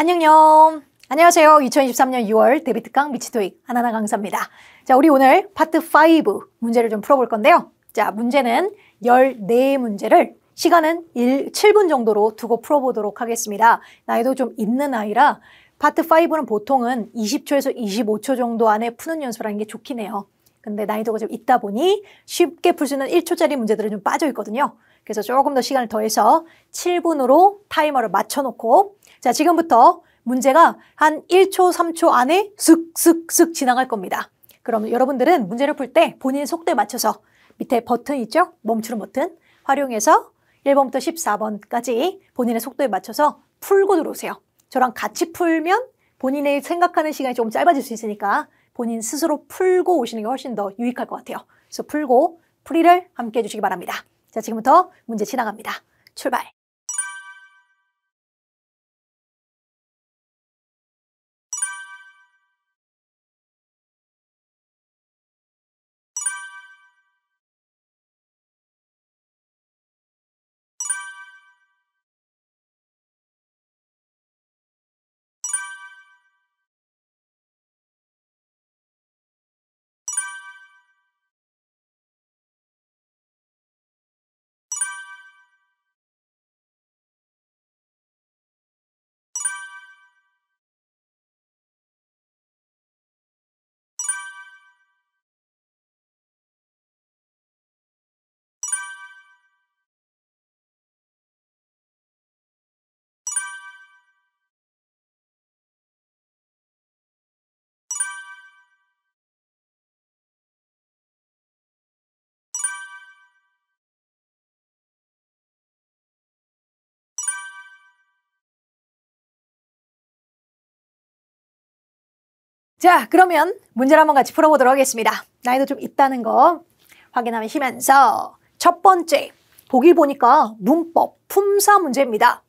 안녕요. 안녕하세요. 2023년 6월 데뷔 특강 미치토익 하나하나 강사입니다. 자, 우리 오늘 파트 5 문제를 좀 풀어볼 건데요. 자, 문제는 14문제를 시간은 7분 정도로 두고 풀어보도록 하겠습니다. 나이도 좀 있는 아이라 파트 5는 보통은 20초에서 25초 정도 안에 푸는 연습을 하는 게 좋긴 해요. 근데 나이도가 좀 있다 보니 쉽게 풀 수 있는 1초짜리 문제들은 좀 빠져 있거든요. 그래서 조금 더 시간을 더해서 7분으로 타이머를 맞춰놓고 자, 지금부터 문제가 한 1초, 3초 안에 슥슥슥 지나갈 겁니다. 그럼 여러분들은 문제를 풀 때 본인 속도에 맞춰서 밑에 버튼 있죠? 멈추는 버튼 활용해서 1번부터 14번까지 본인의 속도에 맞춰서 풀고 들어오세요. 저랑 같이 풀면 본인의 생각하는 시간이 조금 짧아질 수 있으니까 본인 스스로 풀고 오시는 게 훨씬 더 유익할 것 같아요. 그래서 풀고 풀이를 함께 해주시기 바랍니다. 자, 지금부터 문제 지나갑니다. 출발! 자, 그러면 문제를 한번 같이 풀어보도록 하겠습니다. 나이도 좀 있다는 거 확인하시면서 첫 번째, 보기 보니까 문법, 품사 문제입니다.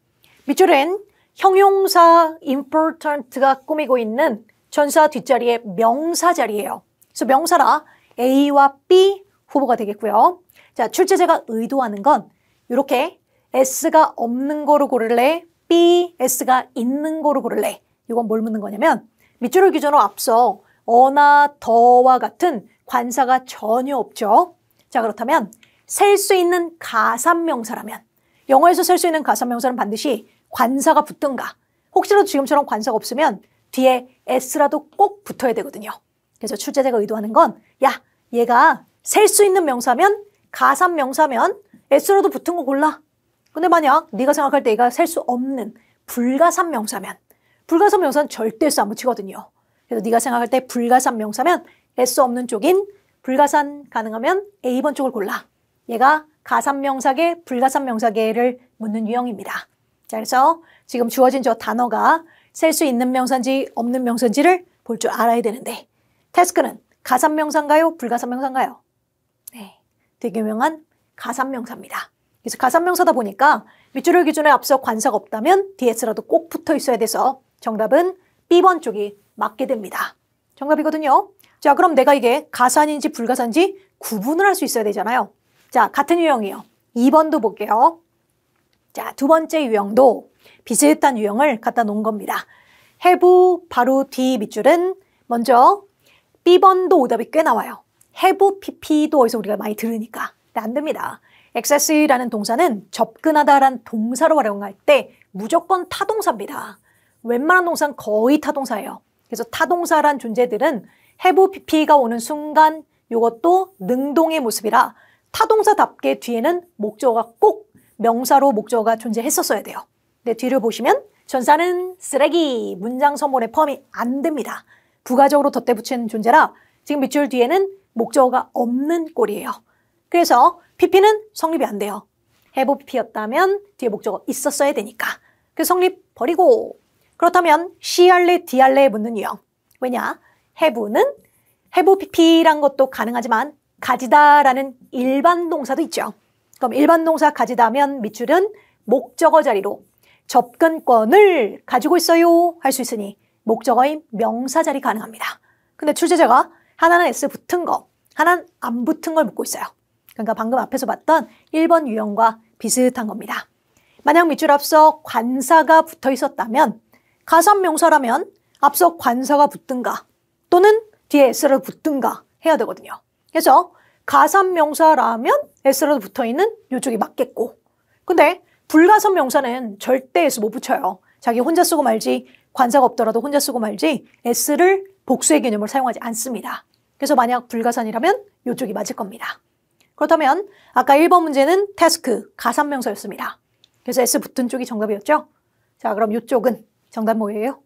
밑줄은 형용사 important가 꾸미고 있는 전사 뒷자리에 명사 자리예요. 그래서 명사라 A와 B 후보가 되겠고요. 자, 출제자가 의도하는 건 이렇게 S가 없는 거로 고를래? B, S가 있는 거로 고를래? 이건 뭘 묻는 거냐면 밑줄을 기준으로 앞서 어나 더와 같은 관사가 전혀 없죠. 자, 그렇다면 셀 수 있는 가산명사라면 영어에서 셀 수 있는 가산명사는 반드시 관사가 붙든가 혹시라도 지금처럼 관사가 없으면 뒤에 S라도 꼭 붙어야 되거든요. 그래서 출제자가 의도하는 건 야, 얘가 셀 수 있는 명사면 가산명사면 S라도 붙은 거 골라. 근데 만약 네가 생각할 때 얘가 셀 수 없는 불가산명사면 불가산 명사는 절대 S 안 붙이거든요. 그래서 네가 생각할 때 불가산 명사면 S 없는 쪽인 불가산 가능하면 A번 쪽을 골라. 얘가 가산 명사계, 불가산 명사계를 묻는 유형입니다. 자, 그래서 지금 주어진 저 단어가 셀 수 있는 명사인지 없는 명사인지를 볼 줄 알아야 되는데 태스크는 가산 명사인가요? 불가산 명사인가요? 네, 되게 유명한 가산 명사입니다. 그래서 가산 명사다 보니까 밑줄을 기준에 앞서 관사가 없다면 DS라도 꼭 붙어 있어야 돼서 정답은 B번 쪽이 맞게 됩니다. 정답이거든요. 자, 그럼 내가 이게 가산인지 불가산인지 구분을 할 수 있어야 되잖아요. 자, 같은 유형이에요. 2번도 볼게요. 자, 두 번째 유형도 비슷한 유형을 갖다 놓은 겁니다. have 바로 뒤 밑줄은 먼저 B번도 오답이 꽤 나와요. have pp도 어디서 우리가 많이 들으니까. 근데 안 됩니다. access라는 동사는 접근하다라는 동사로 활용할 때 무조건 타동사입니다. 웬만한 동사는 거의 타동사예요. 그래서 타동사란 존재들은 have pp가 오는 순간 이것도 능동의 모습이라 타동사답게 뒤에는 목적어가 꼭 명사로 목적어가 존재했었어야 돼요. 근데 뒤를 보시면 전사는 쓰레기, 문장 선본에 포함이 안 됩니다. 부가적으로 덧대 붙인 존재라 지금 밑줄 뒤에는 목적어가 없는 꼴이에요. 그래서 pp는 성립이 안 돼요. have pp였다면 뒤에 목적어 있었어야 되니까. 그 성립 버리고 그렇다면 C 할래, D 할래에 묻는 유형. 왜냐? have는 have pp란 것도 가능하지만 가지다라는 일반 동사도 있죠. 그럼 일반 동사 가지다면 밑줄은 목적어 자리로 접근권을 가지고 있어요 할 수 있으니 목적어인 명사 자리 가능합니다. 근데 출제자가 하나는 S 붙은 거, 하나는 안 붙은 걸 묻고 있어요. 그러니까 방금 앞에서 봤던 1번 유형과 비슷한 겁니다. 만약 밑줄 앞서 관사가 붙어 있었다면 가산명사라면 앞서 관사가 붙든가 또는 뒤에 s라도 붙든가 해야 되거든요. 그래서 가산명사라면 s라도 붙어있는 이쪽이 맞겠고, 근데 불가산명사는 절대 s 못 붙여요. 자기 혼자 쓰고 말지, 관사가 없더라도 혼자 쓰고 말지 s를 복수의 개념을 사용하지 않습니다. 그래서 만약 불가산이라면 이쪽이 맞을 겁니다. 그렇다면 아까 1번 문제는 태스크, 가산명사였습니다. 그래서 s 붙은 쪽이 정답이었죠? 자, 그럼 이쪽은 정답 뭐예요?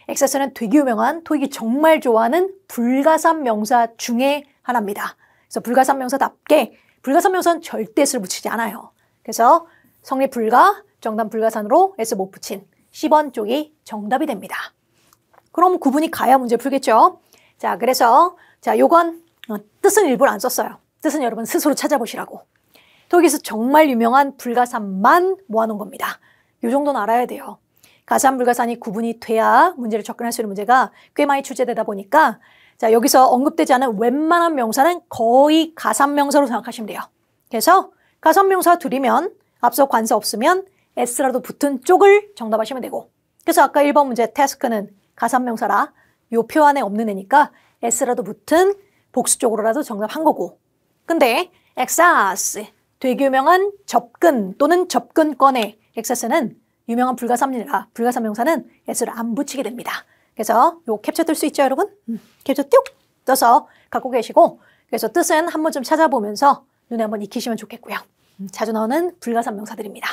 액세스는 되게 유명한, 토익이 정말 좋아하는 불가산명사 중에 하나입니다. 그래서 불가산명사답게 불가산명사는 절대 s를 붙이지 않아요. 그래서 성립 불가, 정답 불가산으로 s 못 붙인 10번 쪽이 정답이 됩니다. 그럼 구분이 가야 문제 풀겠죠? 자, 그래서 자, 요건 뜻은 일부러 안 썼어요. 뜻은 여러분 스스로 찾아보시라고. 토익에서 정말 유명한 불가산만 모아놓은 겁니다. 요 정도는 알아야 돼요. 가산, 불가산이 구분이 돼야 문제를 접근할 수 있는 문제가 꽤 많이 출제되다 보니까 자, 여기서 언급되지 않은 웬만한 명사는 거의 가산명사로 생각하시면 돼요. 그래서 가산명사 둘이면 앞서 관사 없으면 s라도 붙은 쪽을 정답하시면 되고, 그래서 아까 1번 문제 태스크는 가산명사라 요 표 안에 없는 애니까 s라도 붙은 복수 쪽으로라도 정답한 거고, 근데 액세스, 되게 유명한 접근 또는 접근권의 액세스는 유명한 불가산이라 불가산명사는 s를 안 붙이게 됩니다. 그래서 요 캡처 뜰 수 있죠, 여러분? 캡처 뚝 떠서 갖고 계시고, 그래서 뜻은 한 번쯤 찾아보면서 눈에 한번 익히시면 좋겠고요. 자주 나오는 불가산명사들입니다.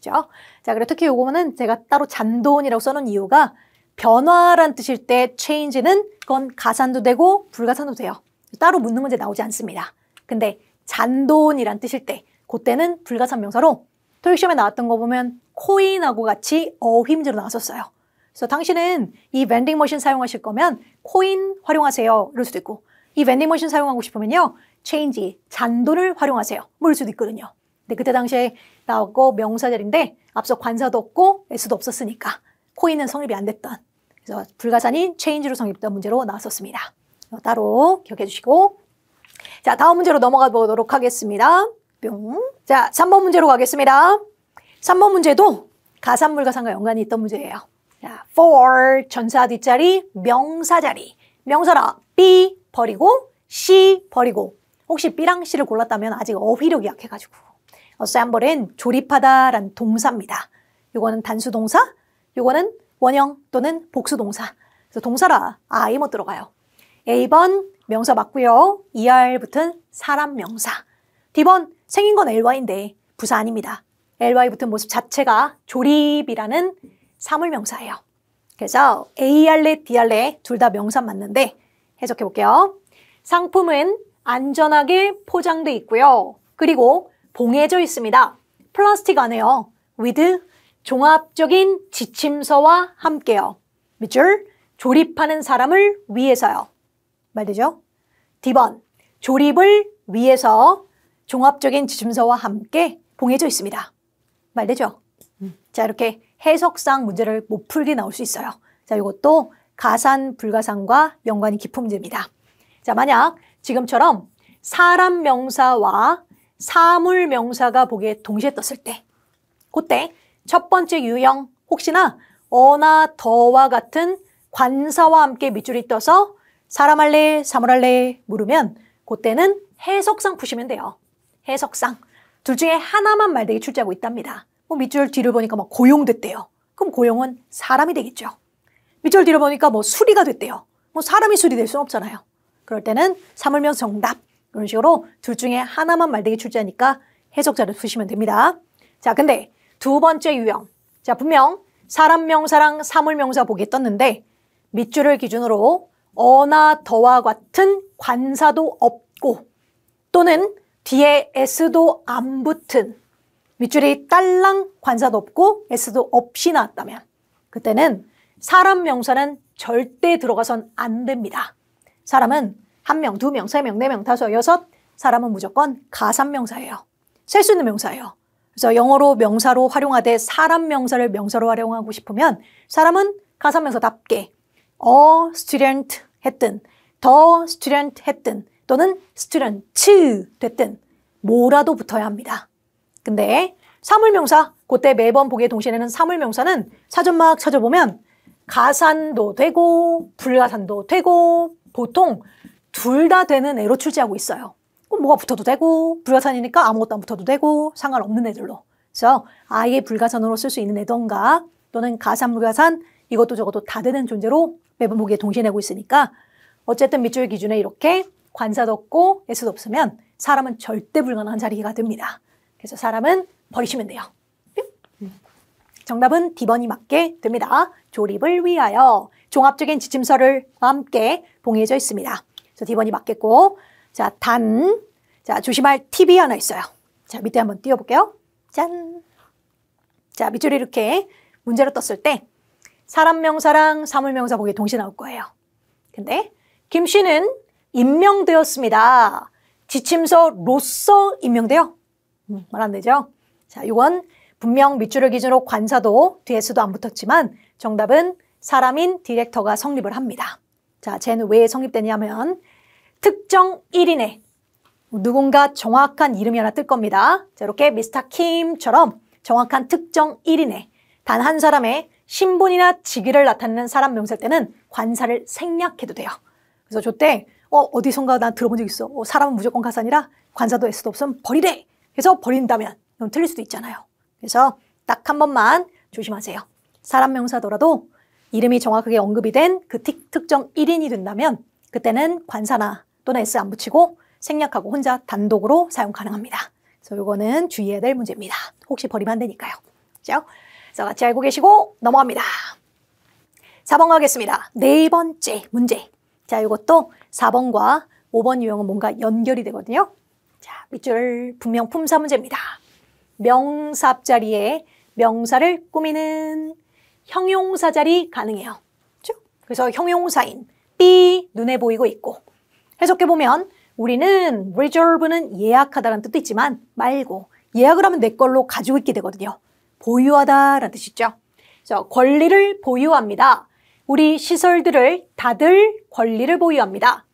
그렇죠? 자, 그리고 특히 요거는 제가 따로 잔돈이라고 써놓은 이유가 변화란 뜻일 때 change는 그건 가산도 되고 불가산도 돼요. 따로 묻는 문제 나오지 않습니다. 근데 잔돈이란 뜻일 때 그때는 불가산명사로 토익 시험에 나왔던 거 보면 코인하고 같이 어휘문제로 나왔었어요. 그래서 당신은 이 vending머신 사용하실 거면 코인 활용하세요. 이럴 수도 있고, 이 vending머신 사용하고 싶으면요 change, 잔돈을 활용하세요. 뭐 이럴 수도 있거든요. 근데 그때 당시에 나왔고 명사절인데 앞서 관사도 없고 s도 없었으니까 코인은 성립이 안 됐던, 그래서 불가산인 change로 성립된 문제로 나왔었습니다. 따로 기억해 주시고, 자, 다음 문제로 넘어가 보도록 하겠습니다. 뿅. 자, 3번 문제로 가겠습니다. 3번 문제도 가산, 불가산과 연관이 있던 문제예요. 자, for 전사 뒷자리, 명사 자리. 명사라 B 버리고 C 버리고, 혹시 B랑 C를 골랐다면 아직 어휘력이 약해가지고 assemble은 조립하다라는 동사입니다. 요거는 단수동사, 요거는 원형 또는 복수동사. 그래서 동사라 I 못 들어가요. A번 명사 맞고요. ER 붙은 사람 명사. D번 생긴 건 ly인데 부사 아닙니다. ly 붙은 모습 자체가 조립이라는 사물명사예요. 그래서 A 할래 D 할래 둘 다 명사 맞는데 해석해 볼게요. 상품은 안전하게 포장돼 있고요. 그리고 봉해져 있습니다. 플라스틱 안에요. with 종합적인 지침서와 함께요. 밑줄 조립하는 사람을 위해서요. 말되죠? D번 조립을 위해서 종합적인 지침서와 함께 봉해져 있습니다. 말되죠? 자, 이렇게 해석상 문제를 못 풀게 나올 수 있어요. 자, 이것도 가산, 불가산과 연관이 깊은 문제입니다. 자, 만약 지금처럼 사람 명사와 사물 명사가 보기에 동시에 떴을 때, 그때 첫 번째 유형 혹시나 어나 더와 같은 관사와 함께 밑줄이 떠서 사람 할래, 사물 할래 물으면 그때는 해석상 푸시면 돼요. 해석상. 둘 중에 하나만 말되게 출제하고 있답니다. 뭐 밑줄 뒤를 보니까 막 고용됐대요. 그럼 고용은 사람이 되겠죠. 밑줄 뒤를 보니까 뭐 수리가 됐대요. 뭐 사람이 수리될 수는 없잖아요. 그럴 때는 사물명사 정답. 이런 식으로 둘 중에 하나만 말되게 출제하니까 해석자를 푸시면 됩니다. 자, 근데 두 번째 유형. 자, 분명 사람 명사랑 사물 명사 보기에 떴는데 밑줄을 기준으로 어나 더와 같은 관사도 없고 또는 뒤에 s도 안 붙은 밑줄이 딸랑 관사도 없고 s도 없이 나왔다면 그때는 사람 명사는 절대 들어가선 안 됩니다. 사람은 1명, 2명, 3명, 4명, 5, 6 사람은 무조건 가산 명사예요. 셀 수 있는 명사예요. 그래서 영어로 명사로 활용하되 사람 명사를 명사로 활용하고 싶으면 사람은 가산 명사답게 a student 했든 the student 했든 또는 student 됐든 뭐라도 붙어야 합니다. 근데 사물명사 그때 매번 보기에 동시에는 사물명사는 사전 막 찾아보면 가산도 되고 불가산도 되고 보통 둘 다 되는 애로 출제하고 있어요. 그럼 뭐가 붙어도 되고 불가산이니까 아무것도 안 붙어도 되고 상관없는 애들로. 그래서 아예 불가산으로 쓸 수 있는 애던가 또는 가산, 불가산 이것도 저것도 다 되는 존재로 매번 보기에 동시에 내고 있으니까 어쨌든 밑줄 기준에 이렇게 관사도 없고 S도 없으면 사람은 절대 불가능한 자리가 됩니다. 그래서 사람은 버리시면 돼요. 정답은 D번이 맞게 됩니다. 조립을 위하여 종합적인 지침서를 함께 봉해져 있습니다. 그래서 D번이 맞겠고, 자, 자, 조심할 팁이 하나 있어요. 자, 밑에 한번 띄워볼게요. 짠. 자, 밑줄이 이렇게 문제로 떴을 때 사람 명사랑 사물 명사 보기에 동시에 나올 거예요. 근데 김 씨는 임명되었습니다. 지침서로서 임명돼요? 말 안 되죠? 자, 이건 분명 밑줄을 기준으로 관사도 뒤에서도 안 붙었지만 정답은 사람인 디렉터가 성립을 합니다. 자, 쟤는 왜 성립되냐면 특정 1인의 누군가 정확한 이름이 하나 뜰 겁니다. 자, 이렇게 미스터 킴처럼 정확한 특정 1인의 단 한 사람의 신분이나 직위를 나타내는 사람 명사일 때는 관사를 생략해도 돼요. 그래서 저때 어디선가 난 들어본 적 있어. 사람은 무조건 가산이라 관사도 S도 없으면 버리래. 그래서 버린다면 이건 틀릴 수도 있잖아요. 그래서 딱 한 번만 조심하세요. 사람 명사더라도 이름이 정확하게 언급이 된 그 특정 1인이 된다면 그때는 관사나 또는 S 안 붙이고 생략하고 혼자 단독으로 사용 가능합니다. 그래서 이거는 주의해야 될 문제입니다. 혹시 버리면 안 되니까요. 그렇죠? 그래서 같이 알고 계시고 넘어갑니다. 4번 가겠습니다. 네 번째 문제. 자, 이것도 4번과 5번 유형은 뭔가 연결이 되거든요. 자, 밑줄 분명 품사 문제입니다. 명사 앞자리에 명사를 꾸미는 형용사 자리 가능해요. 그렇죠? 그래서 형용사인 B 눈에 보이고 있고 해석해보면 우리는 reserve는 예약하다라는 뜻도 있지만 말고 예약을 하면 내 걸로 가지고 있게 되거든요. 보유하다라는 뜻이죠. 그래서 권리를 보유합니다. 우리 시설들을 다들 권리를 보유합니다.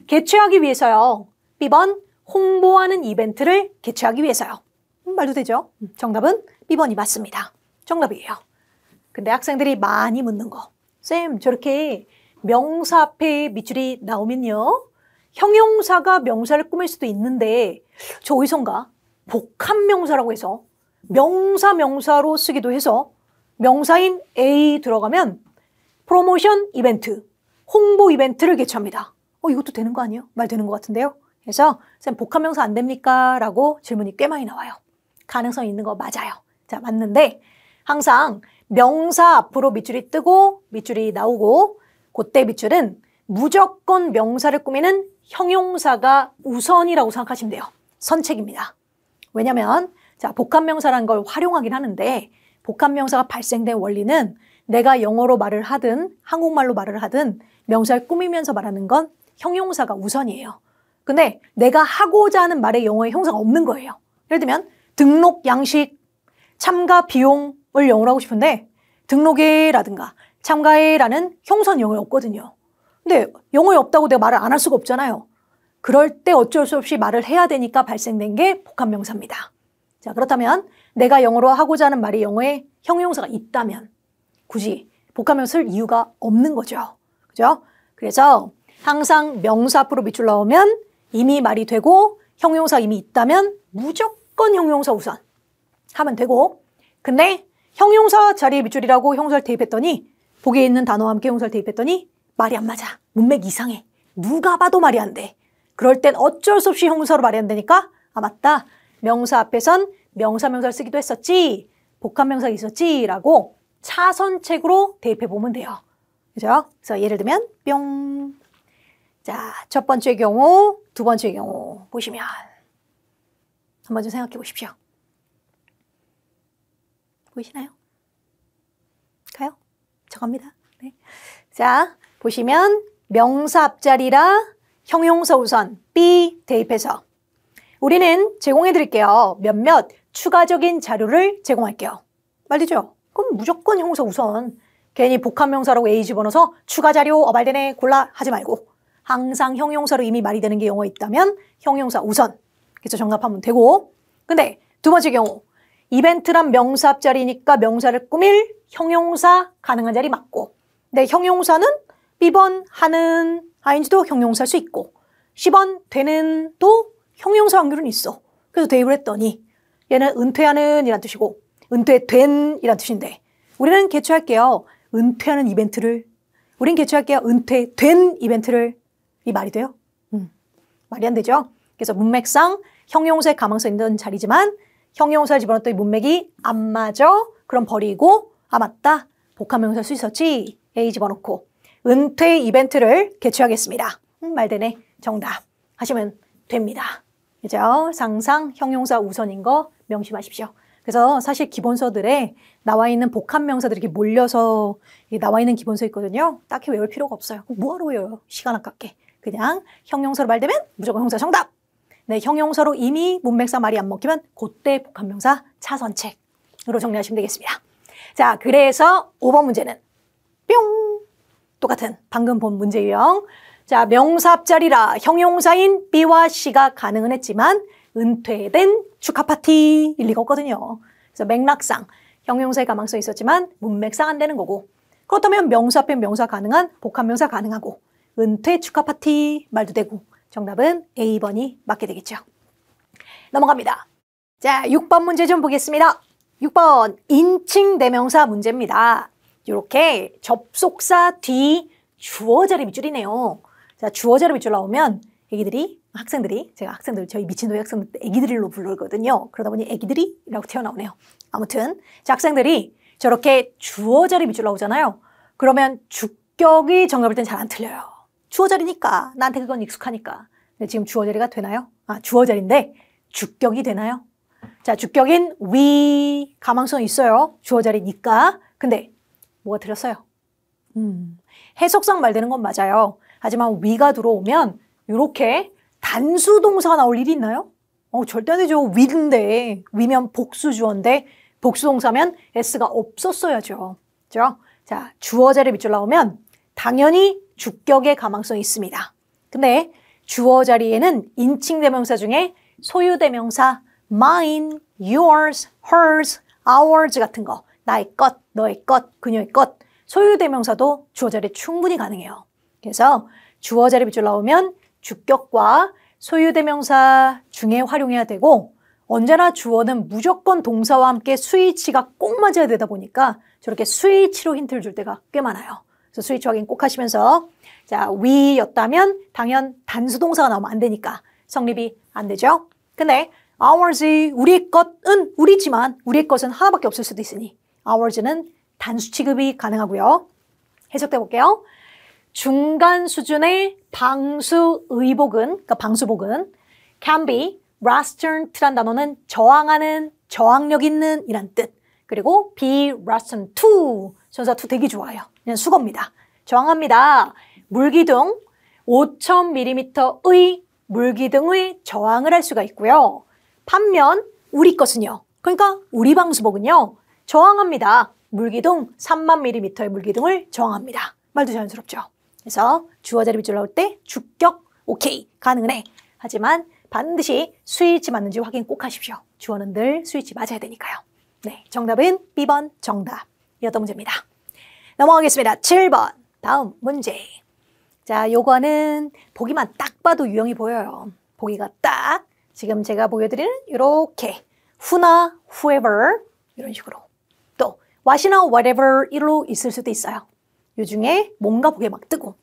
개최하기 위해서요. B번 홍보하는 이벤트를 개최하기 위해서요. 말도 되죠? 정답은 B번이 맞습니다. 정답이에요. 근데 학생들이 많이 묻는 거. 쌤, 저렇게 명사 앞에 밑줄이 나오면요. 형용사가 명사를 꾸밀 수도 있는데 저 어디선가 복합명사라고 해서 명사로 쓰기도 해서 명사인 A 들어가면 프로모션 이벤트, 홍보 이벤트를 개최합니다. 이것도 되는 거 아니에요? 말 되는 것 같은데요? 그래서 쌤 복합명사 안 됩니까? 라고 질문이 꽤 많이 나와요. 가능성 있는 거 맞아요. 자, 맞는데 항상 명사 앞으로 밑줄이 뜨고 밑줄이 나오고 그때 밑줄은 무조건 명사를 꾸미는 형용사가 우선이라고 생각하시면 돼요. 선책입니다. 왜냐면 자, 복합명사라는 걸 활용하긴 하는데 복합명사가 발생된 원리는 내가 영어로 말을 하든 한국말로 말을 하든 명사를 꾸미면서 말하는 건 형용사가 우선이에요. 근데 내가 하고자 하는 말에 영어에 형용사가 없는 거예요. 예를 들면 등록 양식, 참가 비용을 영어로 하고 싶은데 등록에라든가 참가에라는 형용사는 영어에 없거든요. 근데 영어에 없다고 내가 말을 안 할 수가 없잖아요. 그럴 때 어쩔 수 없이 말을 해야 되니까 발생된 게 복합명사입니다. 자, 그렇다면 내가 영어로 하고자 하는 말이 영어에 형용사가 있다면 굳이 복합명사 쓸 이유가 없는 거죠. 그죠? 그래서 항상 명사 앞으로 밑줄 나오면 이미 말이 되고 형용사 이미 있다면 무조건 형용사 우선 하면 되고 근데 형용사 자리에 밑줄이라고 형용사를 대입했더니 보기에 있는 단어와 함께 형용사를 대입했더니 말이 안 맞아. 문맥 이상해. 누가 봐도 말이 안 돼. 그럴 땐 어쩔 수 없이 형용사로 말이 안 되니까 맞다. 명사 앞에선 명사를 쓰기도 했었지. 복합명사가 있었지. 라고 차선책으로 대입해보면 돼요. 그죠? 그래서 예를 들면 뿅. 자, 첫 번째 경우, 두 번째 경우 보시면 한번 좀 생각해 보십시오. 보이시나요? 가요? 저 갑니다. 네. 자, 보시면 명사 앞자리라 형용사 우선 B 대입해서 우리는 제공해 드릴게요. 몇몇 추가적인 자료를 제공할게요. 말되죠? 그럼 무조건 형용사 우선. 괜히 복합명사라고 A 집어넣어서 추가 자료 어발되네 골라 하지 말고 항상 형용사로 이미 말이 되는 게 영어에 있다면 형용사 우선. 그래서 정답하면 되고 근데 두 번째 경우 이벤트란 명사 앞자리니까 명사를 꾸밀 형용사 가능한 자리 맞고, 네, 형용사는 B번 하는 ing도 형용사일 수 있고 10번 되는 도 형용사 확률은 있어. 그래서 대입을 했더니 얘는 은퇴하는 이란 뜻이고 은퇴된 이란 뜻인데 우리는 개최할게요. 은퇴하는 이벤트를. 우린 개최할게요. 은퇴된 이벤트를. 이 말이 돼요? 말이 안 되죠? 그래서 문맥상 형용사의 가망성 있는 자리지만 형용사를 집어넣었더니 문맥이 안 맞아. 그럼 버리고 아 맞다. 복합명사일 수 있었지. A 집어넣고 은퇴 이벤트를 개최하겠습니다. 말 되네. 정답 하시면 됩니다. 그죠? 상상 형용사 우선인 거 명심하십시오. 그래서 사실 기본서들에 나와 있는 복합명사들이 이렇게 몰려서 나와 있는 기본서 있거든요. 딱히 외울 필요가 없어요. 뭐하러 외워요? 시간 아깝게. 그냥 형용사로 말되면 무조건 형용사 정답. 네, 형용사로 이미 문맥상 말이 안 먹히면 그때 복합명사 차선책으로 정리하시면 되겠습니다. 자, 그래서 5번 문제는 뿅! 똑같은 방금 본 문제 유형. 자, 명사 앞자리라 형용사인 B와 C가 가능은 했지만 은퇴된 축하 파티 일 리가 없거든요. 그래서 맥락상 형용사의 가망성이 있었지만 문맥상 안 되는 거고 그렇다면 명사 앞에 명사 가능한 복합명사 가능하고 은퇴 축하 파티 말도 되고 정답은 A번이 맞게 되겠죠. 넘어갑니다. 자, 6번 문제 좀 보겠습니다. 6번 인칭 대명사 문제입니다. 이렇게 접속사 뒤 주어 자리 밑줄이네요. 자, 주어 자리 밑줄 나오면 학생들이 제가 학생들 저희 미친노이 학생들 애기들로 부르거든요. 그러다 보니 애기들이라고 튀어나오네요. 아무튼 자, 학생들이 저렇게 주어 자리 밑줄 나오잖아요. 그러면 주격이 정답일 땐 잘 안 틀려요. 주어 자리니까 나한테 그건 익숙하니까. 근데 지금 주어 자리가 되나요? 아, 주어 자리인데 주격이 되나요? 자, 주격인 we 가망성이 있어요. 주어 자리니까. 근데 뭐가 틀렸어요? 해석상 말되는 건 맞아요. 하지만 we가 들어오면 이렇게 단수 동사가 나올 일이 있나요? 절대 안 되죠. we인데 we면 복수 주어인데 복수 동사면 s가 없었어야죠. 그죠? 자, 주어 자리 밑줄 나오면 당연히 주격의 가망성이 있습니다. 근데 주어 자리에는 인칭 대명사 중에 소유 대명사 mine, yours, hers, ours 같은 거 나의 것, 너의 것, 그녀의 것 소유 대명사도 주어 자리에 충분히 가능해요. 그래서 주어 자리 밑줄 나오면 주격과 소유 대명사 중에 활용해야 되고 언제나 주어는 무조건 동사와 함께 수위치가 꼭 맞아야 되다 보니까 저렇게 수위치로 힌트를 줄 때가 꽤 많아요. 그래서 수위치 확인 꼭 하시면서 자, we였다면 당연 단수동사가 나오면 안 되니까 성립이 안 되죠. 근데 ours, 우리의 것은 우리지만 우리의 것은 하나밖에 없을 수도 있으니 ours는 단수 취급이 가능하고요. 해석돼 볼게요. 중간 수준의 방수 의복은, 그러니까 방수복은 can be resistant란 단어는 저항하는, 저항력 있는 이란 뜻. 그리고 be resistant to, 전사 to 되게 좋아요. 그냥 수거입니다. 저항합니다. 물기둥 5,000mm의 물기둥의 저항을 할 수가 있고요. 반면 우리 것은요. 그러니까 우리 방수복은요. 저항합니다. 물기둥 30,000mm의 물기둥을 저항합니다. 말도 자연스럽죠. 그래서 주어 자리 밑줄 나올 때 주격 오케이 가능은 해. 하지만 반드시 수위치 맞는지 확인 꼭 하십시오. 주어는 늘 수위치 맞아야 되니까요. 네, 정답은 B번 정답이었던 문제입니다. 넘어가겠습니다. 7번 다음 문제. 자, 요거는 보기만 딱 봐도 유형이 보여요. 보기가 딱 지금 제가 보여드리는 이렇게 who나 whoever 이런 식으로 또 what이나 whatever 이로 있을 수도 있어요. 요 중에 뭔가 보기에 막 뜨고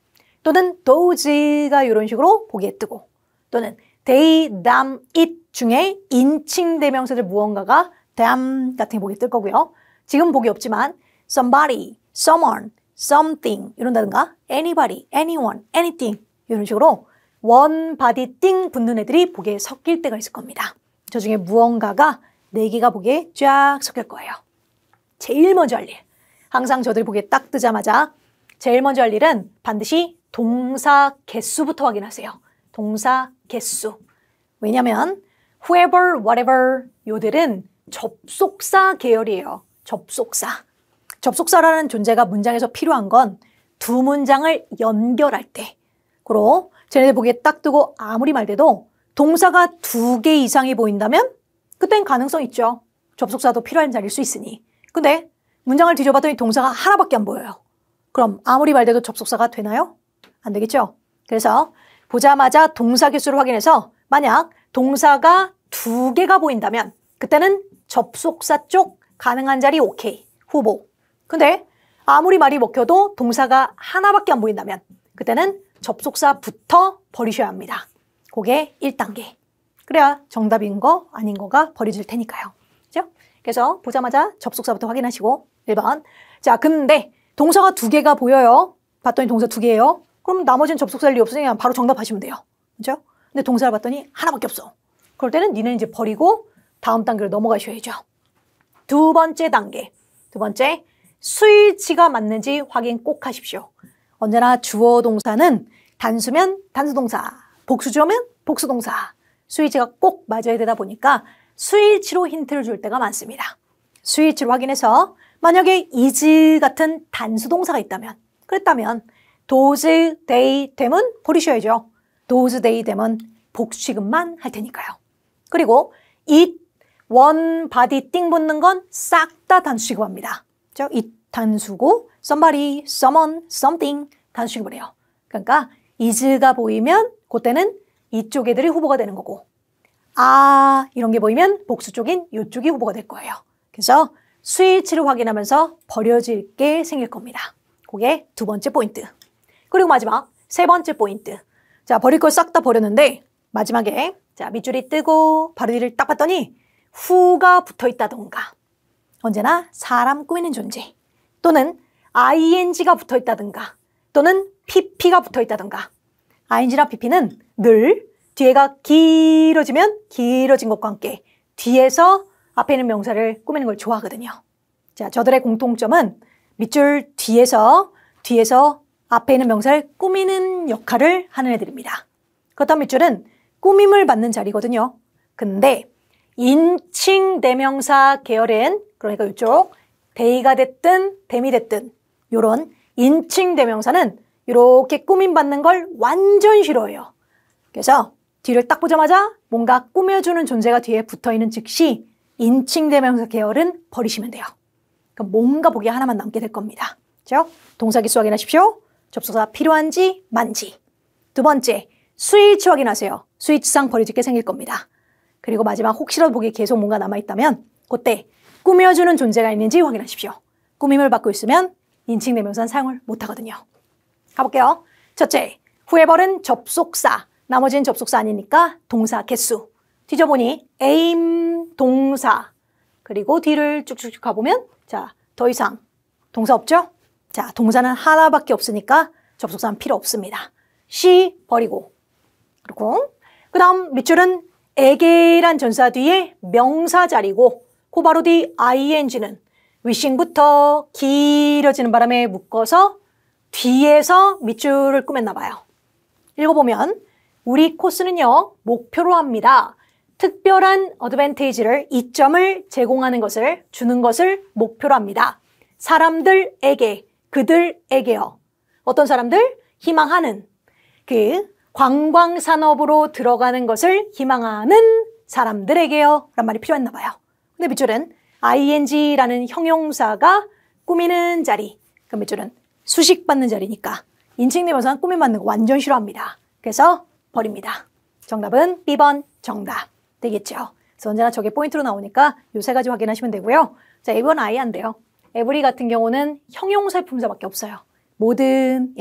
또는 those가 이런 식으로 보기에 뜨고 또는 they, them, it 중에 인칭 대명사들 무언가가 them 같은 게 보기에 뜰 거고요. 지금 보기 없지만 somebody, someone, something 이런다든가 anybody, anyone, anything 이런 식으로 one, body, thing 붙는 애들이 보기에 섞일 때가 있을 겁니다. 저 중에 무언가가 4개가 보기에 쫙 섞일 거예요. 제일 먼저 할 일. 항상 저들 보기에 딱 뜨자마자 제일 먼저 할 일은 반드시 동사 개수부터 확인하세요. 동사 개수. 왜냐면 whoever, whatever 요들은 접속사 계열이에요. 접속사. 접속사라는 존재가 문장에서 필요한 건 두 문장을 연결할 때. 그리고 쟤네들 보기에 딱 뜨고 아무리 말돼도 동사가 2개 이상이 보인다면 그땐 가능성 있죠. 접속사도 필요한 자리일 수 있으니. 근데 문장을 뒤져봤더니 동사가 하나밖에 안 보여요. 그럼 아무리 말돼도 접속사가 되나요? 안 되겠죠? 그래서 보자마자 동사 개수를 확인해서 만약 동사가 2개가 보인다면 그때는 접속사 쪽 가능한 자리 오케이, 후보. 근데 아무리 말이 먹혀도 동사가 하나밖에 안 보인다면 그때는 접속사부터 버리셔야 합니다. 그게 1단계. 그래야 정답인 거 아닌 거가 버려질 테니까요. 그죠? 그래서 보자마자 접속사부터 확인하시고 1번. 자, 근데 동사가 2개가 보여요. 봤더니 동사 2개예요. 그럼 나머지는 접속사일 리 없으니까 바로 정답하시면 돼요. 그죠? 근데 동사를 봤더니 하나밖에 없어. 그럴 때는 니는 이제 버리고 다음 단계로 넘어가셔야죠. 2번째 단계. 2번째, 스위치가 맞는지 확인 꼭 하십시오. 언제나 주어 동사는 단수면 단수동사, 복수주어면 복수동사. 스위치가 꼭 맞아야 되다 보니까 스위치로 힌트를 줄 때가 많습니다. 스위치를 확인해서 만약에 is 같은 단수동사가 있다면, 그랬다면 those, they, them은 버리셔야죠. those, they, them은 복수 취급만 할 테니까요. 그리고 it, one, body, thing 붙는 건 싹 다 단수 취급합니다. it 단수고 somebody, someone, something 단수 취급을 해요. 그러니까 is가 보이면 그때는 이쪽 애들이 후보가 되는 거고 이런 게 보이면 복수 쪽인 이쪽이 후보가 될 거예요. 그래서 스위치를 확인하면서 버려질 게 생길 겁니다. 그게 2번째 포인트. 그리고 마지막 3번째 포인트. 자, 버릴 걸 싹 다 버렸는데 마지막에 자, 밑줄이 뜨고 바로 뒤를 딱 봤더니 who가 붙어있다던가 언제나 사람 꾸미는 존재 또는 ing가 붙어있다던가 또는 pp가 붙어있다던가 ing나 pp는 늘 뒤에가 길어지면 길어진 것과 함께 뒤에서 앞에 있는 명사를 꾸미는 걸 좋아하거든요. 자, 저들의 공통점은 밑줄 뒤에서 앞에 있는 명사를 꾸미는 역할을 하는 애들입니다. 그렇다면 밑줄은 꾸밈을 받는 자리거든요. 근데 인칭 대명사 계열은 그러니까 이쪽 they가 됐든 them이 됐든 이런 인칭 대명사는 이렇게 꾸밈 받는 걸 완전 싫어해요. 그래서 뒤를 딱 보자마자 뭔가 꾸며주는 존재가 뒤에 붙어있는 즉시 인칭 대명사 계열은 버리시면 돼요. 그럼 뭔가 보기 하나만 남게 될 겁니다. 그렇죠? 동사 기수 확인하십시오. 접속사 필요한지 만지. 2번째, 스위치 확인하세요. 스위치상 버려질 게 생길 겁니다. 그리고 마지막 혹시라도 보기에 계속 뭔가 남아있다면 그때 꾸며주는 존재가 있는지 확인하십시오. 꾸밈을 받고 있으면 인칭 대명사는 사용을 못하거든요. 가볼게요. 첫째, whoever는 접속사, 나머지는 접속사 아니니까 동사 개수. 뒤져보니 aim 동사, 그리고 뒤를 쭉쭉쭉 가보면 자, 더 이상 동사 없죠? 자, 동사는 하나밖에 없으니까 접속사는 필요 없습니다. she 버리고 그리고 그 다음 밑줄은 에게란 전사 뒤에 명사 자리고 그 바로 뒤 ing는 wishing부터 길어지는 바람에 묶어서 뒤에서 밑줄을 꾸몄나 봐요. 읽어보면 우리 코스는요 목표로 합니다. 특별한 어드밴테이지를 이점을 제공하는 것을 주는 것을 목표로 합니다. 사람들에게 그들에게요. 어떤 사람들? 희망하는 그 관광산업으로 들어가는 것을 희망하는 사람들에게요 란 말이 필요했나 봐요. 근데 밑줄은 ing라는 형용사가 꾸미는 자리. 그 밑줄은 수식받는 자리니까 인칭 대명사는 꾸밈받는 거 완전 싫어합니다. 그래서 버립니다. 정답은 B번 정답 되겠죠. 그래서 언제나 저게 포인트로 나오니까 요 3가지 확인하시면 되고요. 자, everyone 아예 안 돼요. every 같은 경우는 형용사 품사밖에 없어요. 모든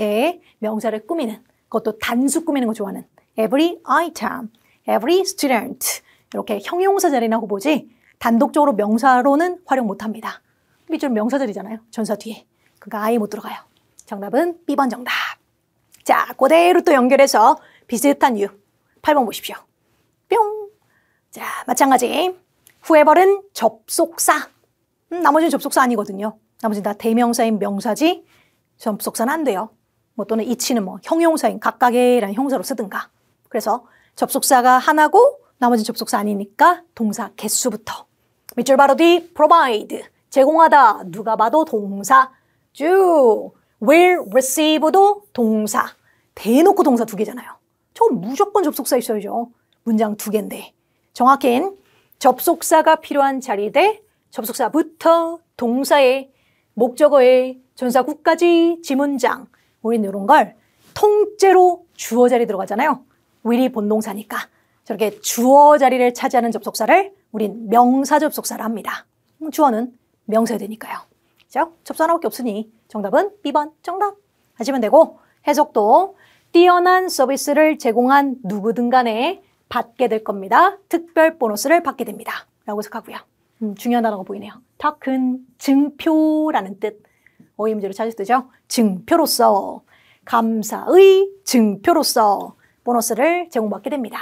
명사를 꾸미는 그것도 단수 꾸미는 거 좋아하는 every item, every student 이렇게 형용사 자리나 후보지 단독적으로 명사로는 활용 못합니다. 밑줄 명사들이잖아요. 전사 뒤에. 그러니까 아예 못 들어가요. 정답은 B번 정답. 자, 그대로 또 연결해서 비슷한 이유 8번 보십시오. 뿅. 자, 마찬가지. whoever는 접속사. 나머지는 접속사 아니거든요. 나머지는 다 대명사인 명사지 접속사는 안 돼요. 뭐 또는 이치는 뭐 형용사인 각각의라는 형사로 쓰든가. 그래서 접속사가 하나고 나머지는 접속사 아니니까 동사 개수부터. 밑줄 바로 뒤 provide 제공하다 누가 봐도 동사 쭉 will receive도 동사 대놓고 동사 2개잖아요. 저건 무조건 접속사 있어야죠. 문장 2개인데 정확히는 접속사가 필요한 자리 대 접속사부터 동사에 목적어에 전사구까지 지문장. 우린 이런 걸 통째로 주어 자리 들어가잖아요. will이 본동사니까. 저렇게 주어 자리를 차지하는 접속사를 우린 명사 접속사라 합니다. 주어는 명사야 되니까요. 그죠? 접수 하나밖에 없으니 정답은 B번 정답 하시면 되고, 해석도 뛰어난 서비스를 제공한 누구든 간에 받게 될 겁니다. 특별 보너스를 받게 됩니다. 라고 해석하고요. 중요한 단어가 보이네요. 더 큰 증표라는 뜻. 어휘 문제로 자주 쓰죠. 증표로서, 감사의 증표로서 보너스를 제공받게 됩니다.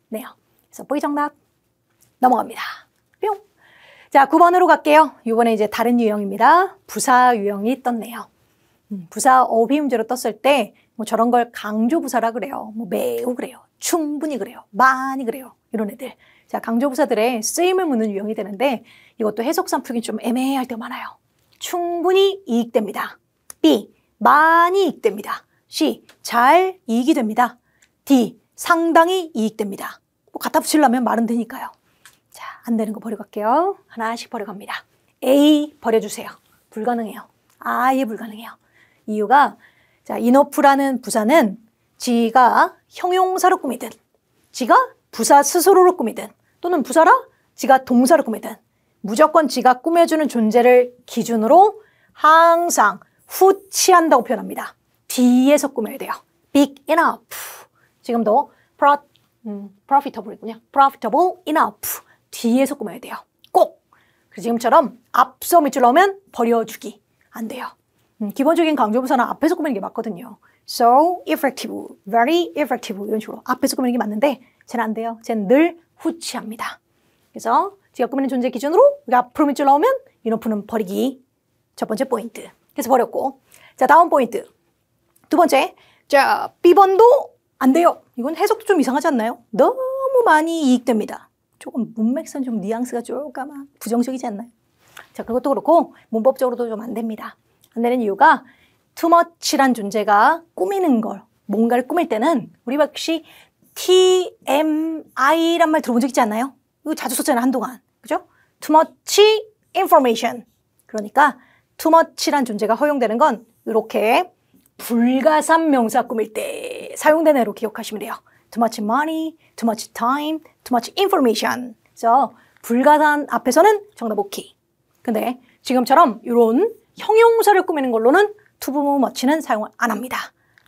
네요. 그래서 V 정답 넘어갑니다. 뿅. 자, 9번으로 갈게요. 이번에 이제 다른 유형입니다. 부사 유형이 떴네요. 부사 어휘 문제로 떴을 때 뭐 저런 걸 강조 부사라 그래요. 뭐 매우 그래요. 충분히 그래요. 많이 그래요. 이런 애들. 자, 강조 부사들의 쓰임을 묻는 유형이 되는데 이것도 해석상 풀기 좀 애매할 때가 많아요. 충분히 이익됩니다. B. 많이 이익됩니다. C. 잘 이익이 됩니다. D. 상당히 이익됩니다. 뭐 갖다 붙이려면 말은 되니까요. 자, 안 되는 거 버려갈게요. 하나씩 버려갑니다. A 버려주세요. 불가능해요. 아예 불가능해요. 이유가 자, enough라는 부사는 지가 형용사로 꾸미든, 지가 부사 스스로로 꾸미든, 또는 부사라 지가 동사로 꾸미든 무조건 지가 꾸며주는 존재를 기준으로 항상 후치한다고 표현합니다. 뒤에서 꾸며야 돼요. big enough. 지금도 profitable이군요. profitable enough. 뒤에서 꾸며야 돼요. 꼭. 그래서 지금처럼 앞서 밑줄 넣으면 버려주기 안 돼요. 기본적인 강조부사는 앞에서 꾸미는 게 맞거든요. So effective, very effective 이런 식으로 앞에서 꾸미는 게 맞는데 쟤는 안 돼요. 쟤는 늘 후치합니다. 그래서 지가 꾸미는 존재 기준으로 우리가 앞으로 밑줄 넣으면 enough는 버리기. 첫 번째 포인트. 그래서 버렸고, 자, 다음 포인트. 두 번째, 자, B번도 안 돼요. 이건 해석도 좀 이상하지 않나요? 너무 많이 이익됩니다. 조금 문맥상 좀 뉘앙스가 조금 부정적이지 않나요? 자, 그것도 그렇고 문법적으로도 좀 안 됩니다. 안 되는 이유가 too much란 존재가 꾸미는 걸, 뭔가를 꾸밀 때는 우리 혹시 TMI란 말 들어본 적 있지 않나요? 이거 자주 썼잖아요, 한동안. 그죠? too much information. 그러니까 too much란 존재가 허용되는 건 이렇게 불가산 명사 꾸밀 때 사용되는 애로 기억하시면 돼요. Too much money, too much time, too much information. 그래서 불가산 앞에서는 정답 오케이. 근데 지금처럼 이런 형용사를 꾸미는 걸로는 too much는 사용을 안 합니다.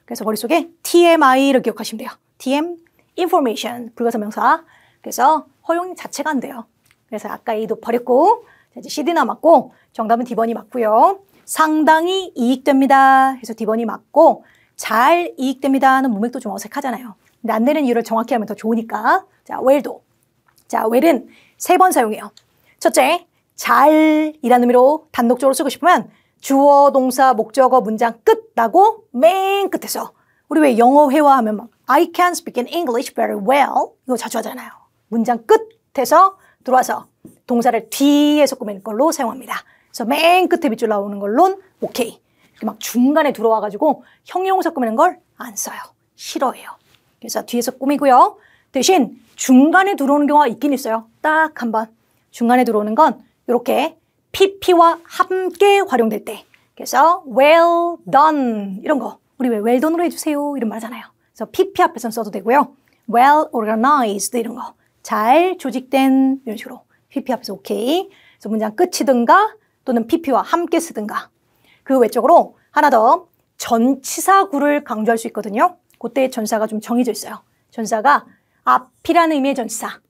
그래서 머릿속에 TMI를 기억하시면 돼요. TM, information, 불가산 명사. 그래서 허용 자체가 안 돼요. 그래서 아까 A도 버렸고, 이제 CD 남았고, 정답은 D번이 맞고요. 상당히 이익됩니다. 해서 D번이 맞고, 잘 이익됩니다 하는 문맥도 좀 어색하잖아요. 근데 안 되는 이유를 정확히 하면 더 좋으니까. 자, well도. 자, well은 3번 사용해요. 첫째, 잘이라는 의미로 단독적으로 쓰고 싶으면 주어, 동사, 목적어, 문장 끝 나고 맨 끝에서 우리 왜 영어 회화하면 막 I can speak in English very well 이거 자주 하잖아요. 문장 끝에서 들어와서 동사를 뒤에서 꾸미는 걸로 사용합니다. 그래서 맨 끝에 밑줄 나오는 걸로는 오케이. 이렇게 막 중간에 들어와가지고 형용사 꾸미는 걸 안 써요. 싫어해요. 그래서 뒤에서 꾸미고요. 대신 중간에 들어오는 경우가 있긴 있어요. 딱 한 번. 중간에 들어오는 건 이렇게 PP와 함께 활용될 때. 그래서 well done 이런 거. 우리 왜 well done으로 해주세요 이런 말 하잖아요. 그래서 PP 앞에서는 써도 되고요. well organized 이런 거. 잘 조직된 이런 식으로. PP 앞에서 오케이. 그래서 문장 끝이든가 또는 PP와 함께 쓰든가. 그 외적으로 하나 더 전치사구를 강조할 수 있거든요. 그때 전사가 좀 정해져 있어요. 전사가 앞이라는 의미의 전치사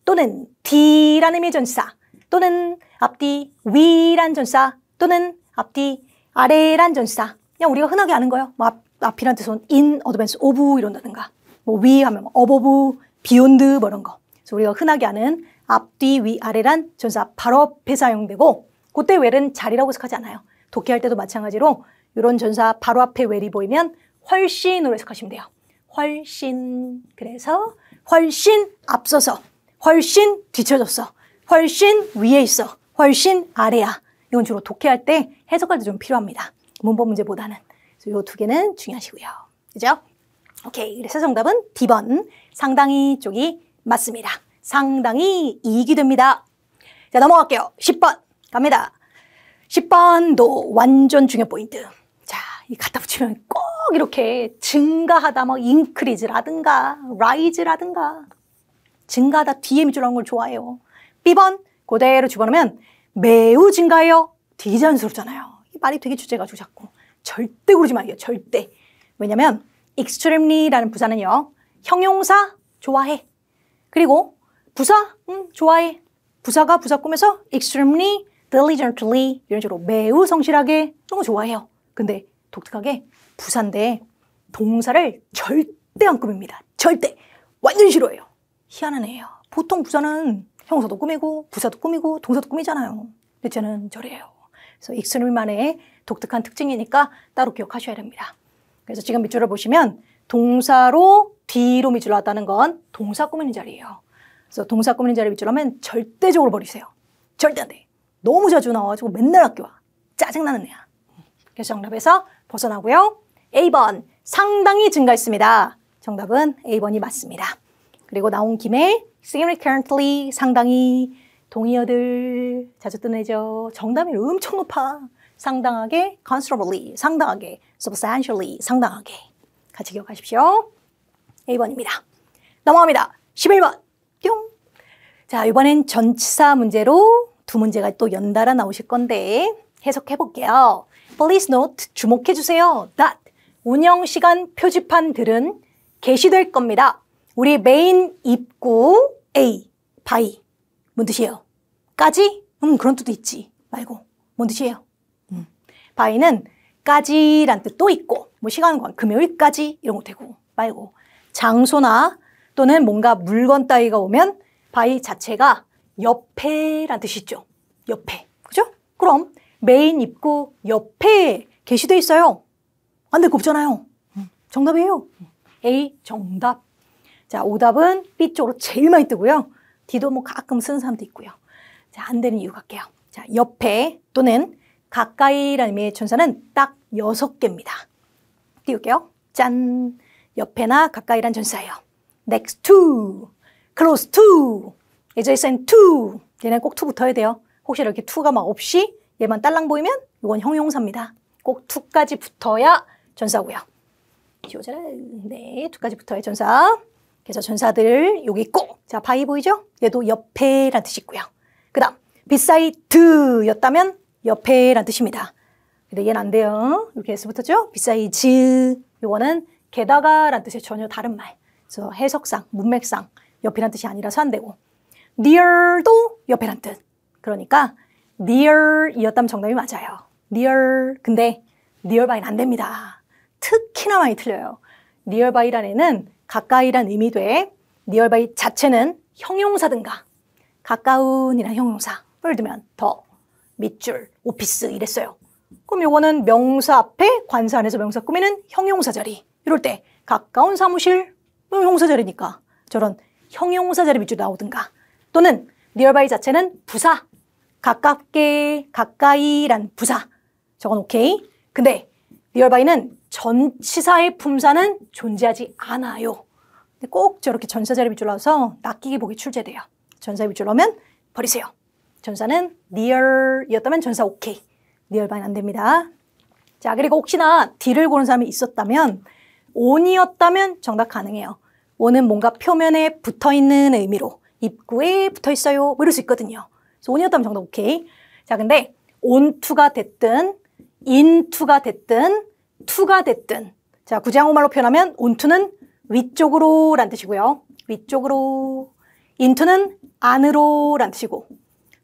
또는 뒤라는 의미의 전치사 또는 앞뒤 위란 전치사 또는 앞뒤 아래란 전치사. 그냥 우리가 흔하게 아는 거예요. 뭐 앞이란 뜻은 in, advance, of 이런다든가 뭐 위 하면 above, beyond 뭐 이런 거. 그래서 우리가 흔하게 아는 앞뒤 위 아래란 전치사 바로 앞에 사용되고 그때 well은 잘이라고 해석하지 않아요. 독해할 때도 마찬가지로 이런 전사 바로 앞에 well이 보이면 훨씬으로 해석하시면 돼요. 훨씬. 그래서 훨씬 앞서서, 훨씬 뒤쳐졌어, 훨씬 위에 있어, 훨씬 아래야. 이건 주로 독해할 때 해석할 때 좀 필요합니다. 문법 문제보다는. 그래서 이 두 개는 중요하시고요. 그죠? 오케이. 그래서 정답은 D번. 상당히 쪽이 맞습니다. 상당히 이익이 됩니다. 자, 넘어갈게요. 10번. 갑니다. 10번도 완전 중요 포인트. 자, 이 갖다 붙이면 꼭 이렇게 증가하다, 뭐 increase라든가 rise라든가 증가하다 뒤에 밑줄 나온 걸 좋아해요. B번 그대로 집어넣으면 매우 증가해요. 되게 자연스럽잖아요. 이 말이 되게 주제가지고 자꾸 절대 그러지 마요. 절대. 왜냐면 extremely라는 부사는요. 형용사 좋아해. 그리고 부사 좋아해. 부사가 부사 꾸며서 extremely, diligently 이런 식으로 매우 성실하게 이런 거 좋아해요. 근데 독특하게 부사인데 동사를 절대 안 꾸밉니다. 절대. 완전 싫어해요. 희한한 애예요. 보통 부사는 형용사도 꾸미고 부사도 꾸미고 동사도 꾸미잖아요. 근데 쟤는 저래요. 그래서 extreme만의 독특한 특징이니까 따로 기억하셔야 됩니다. 그래서 지금 밑줄을 보시면 동사로 뒤로 밑줄 나왔다는 건 동사 꾸미는 자리예요. 그래서 동사 꾸미는 자리 밑줄 하면 절대적으로 버리세요. 절대 안 돼. 너무 자주 나와가지고 맨날 학교 와. 짜증나는 애야. 그래서 정답에서 벗어나고요. A번 상당히 증가했습니다. 정답은 A번이 맞습니다. 그리고 나온 김에 significantly 상당히 동의어들 자주 뜨는 애죠. 정답이 엄청 높아. 상당하게, considerably 상당하게, substantially 상당하게. 같이 기억하십시오. A번입니다. 넘어갑니다. 11번. 뿅. 자, 이번엔 전치사 문제로 두 문제가 또 연달아 나오실 건데 해석해 볼게요. Please note, 주목해 주세요. That 운영시간 표지판들은 게시될 겁니다. 우리 메인 입구 A, by. 뭔 뜻이에요? 까지? 그런 뜻도 있지. 말고. 뭔 뜻이에요? by는 까지란 뜻도 있고 뭐 시간은 금요일까지 이런 거 되고 말고 장소나 또는 뭔가 물건 따위가 오면 by 자체가 옆에란 뜻이 있죠. 옆에. 그죠? 그럼 메인 입구 옆에 게시돼 있어요. 안 될 거 없잖아요. 정답이에요. A 정답. 자, 오답은 B 쪽으로 제일 많이 뜨고요. D도 뭐 가끔 쓰는 사람도 있고요. 자, 안 되는 이유 갈게요. 자, 옆에 또는 가까이라는 의미의 전사는 딱 6개입니다. 띄울게요. 짠. 옆에나 가까이란 전사예요. next to, close to, adjacent to. 얘는 꼭 to 붙어야 돼요. 혹시 이렇게 to가 막 없이 얘만 딸랑 보이면 이건 형용사입니다. 꼭 to까지 붙어야 전사고요. 네, to까지 붙어야 전사. 그래서 전사들 여기 있고, 자, by 보이죠? 얘도 옆에란 뜻이 있고요. 그 다음 beside였다면 옆에란 뜻입니다. 근데 얘는 안 돼요. 이렇게 S 붙었죠? besides. 요거는 게다가란 뜻의 전혀 다른 말. 그래서 해석상, 문맥상 옆이란 뜻이 아니라서 안 되고 near도 옆에란 뜻. 그러니까 near이었다면 정답이 맞아요. near. 근데 nearby는 안 됩니다. 특히나 많이 틀려요. nearby라는 애는 가까이란 의미 돼. nearby 자체는 형용사든가 가까운이란 형용사. 예를 들면 더, 밑줄, 오피스 이랬어요. 그럼 요거는 명사 앞에 관사 안에서 명사 꾸미는 형용사 자리. 이럴 때 가까운 사무실 형용사 자리니까 저런 형용사 자리 밑줄 나오든가 또는 nearby 자체는 부사. 가깝게, 가까이란 부사. 저건 오케이. 근데 nearby는 전치사의 품사는 존재하지 않아요. 근데 꼭 저렇게 전사 자리 밑줄 나와서 낚이기 보기 출제돼요. 전사 밑줄 넣으면 버리세요. 전사는 near이었다면 전사 오케이. nearby는 안 됩니다. 자, 그리고 혹시나 D를 고른 사람이 있었다면 on이었다면 정답 가능해요. on은 뭔가 표면에 붙어있는 의미로 입구에 붙어있어요. 뭐 이럴 수 있거든요. 그래서 on이었다면 정답 오케이. 자, 근데 onto가 됐든 into가 됐든 to가 됐든 자, 굳이 한국말로 표현하면 onto는 위쪽으로 란 뜻이고요. 위쪽으로. into는 안으로 란 뜻이고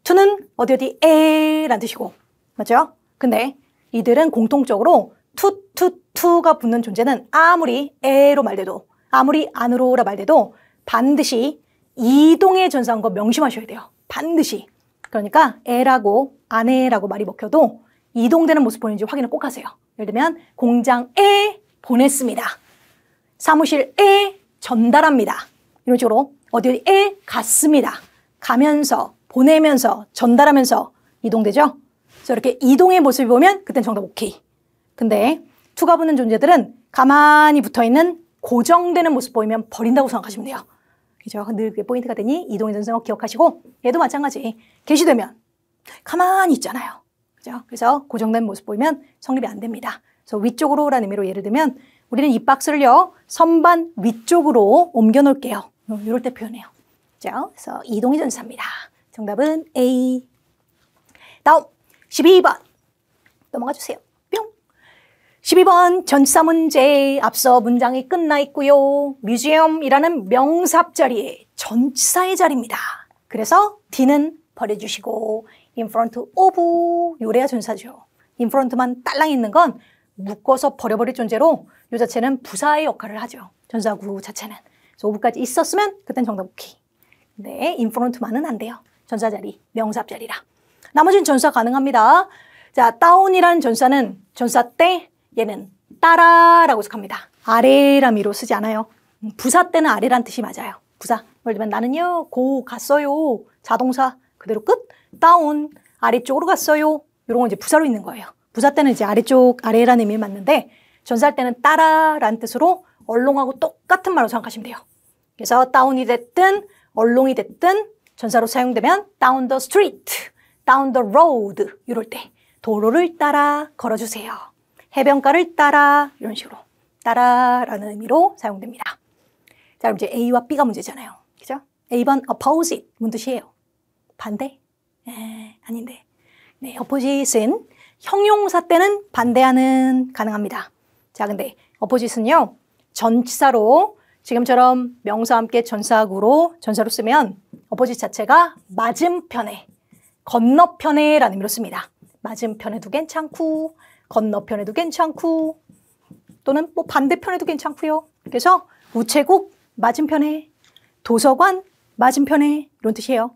to는 어디 에 란 뜻이고 맞죠? 근데 이들은 공통적으로 to가 붙는 존재는 아무리 에로 말돼도 아무리 안으로라 말돼도 반드시 이동의 전사인 거 명심하셔야 돼요. 반드시. 그러니까 에라고 안에라고 말이 먹혀도 이동되는 모습 보이는지 확인을 꼭 하세요. 예를 들면 공장에 보냈습니다. 사무실에 전달합니다. 이런 식으로 어디에 갔습니다. 가면서 보내면서 전달하면서 이동되죠. 그래서 이렇게 이동의 모습을 보면 그땐 정답 오케이. 근데 to가 붙는 존재들은 가만히 붙어있는 고정되는 모습 보이면 버린다고 생각하시면 돼요. 그죠? 늘 그게 포인트가 되니 이동의 전생어 기억하시고 얘도 마찬가지. 게시되면 가만히 있잖아요. 그죠? 그래서 고정된 모습 보이면 성립이 안 됩니다. 그래서 위쪽으로라는 의미로 예를 들면 우리는 이 박스를요, 선반 위쪽으로 옮겨 놓을게요. 이럴 때 표현해요. 그죠? 그래서 이동이 전사입니다. 정답은 A. 다음 12번 넘어가 주세요. 뿅. 12번 전치사 문제. 앞서 문장이 끝나 있고요. 뮤지엄이라는 명사 앞자리에 전치사의 자리입니다. 그래서 D는 버려주시고 in front of 요래야 전사죠. in front만 딸랑 있는 건 묶어서 버려버릴 존재로 이 자체는 부사의 역할을 하죠. 전사구 자체는. 그래서 of까지 있었으면 그땐 정답 오케이. 네, in front만은 안 돼요. 전사 자리, 명사 앞자리라. 나머지는 전사 가능합니다. 자, down이라는 전사는 전사 때 얘는 따라라고 해석합니다. 아래라미로 쓰지 않아요. 부사 때는 아래란 뜻이 맞아요. 부사. 예를 들면 나는요, 고 갔어요. 자동사 그대로 끝. 다운 아래쪽으로 갔어요. 이런 건 이제 부사로 있는 거예요. 부사 때는 이제 아래쪽 아래라는 의미 맞는데 전사할 때는 따라라는 뜻으로 얼롱하고 똑같은 말로 생각하시면 돼요. 그래서 다운이 됐든 얼롱이 됐든 전사로 사용되면 down the street, down the road 이럴 때 도로를 따라 걸어주세요. 해변가를 따라 이런 식으로 따라라는 의미로 사용됩니다. 자, 그럼 이제 A와 B가 문제잖아요. 그죠? A번 opposite 무슨 뜻이에요? 반대? 아닌데. 네, opposite은 형용사 때는 반대하는 가능합니다. 자, 근데 opposite은요, 전치사로 지금처럼 명사와 함께 전사구로 전사로 쓰면 opposite 자체가 맞은편에, 건너편에 라는 의미로 씁니다. 맞은편에도 괜찮고 건너편에도 괜찮고 또는 뭐 반대편에도 괜찮고요. 그래서 우체국 맞은편에, 도서관 맞은편에 이런 뜻이에요.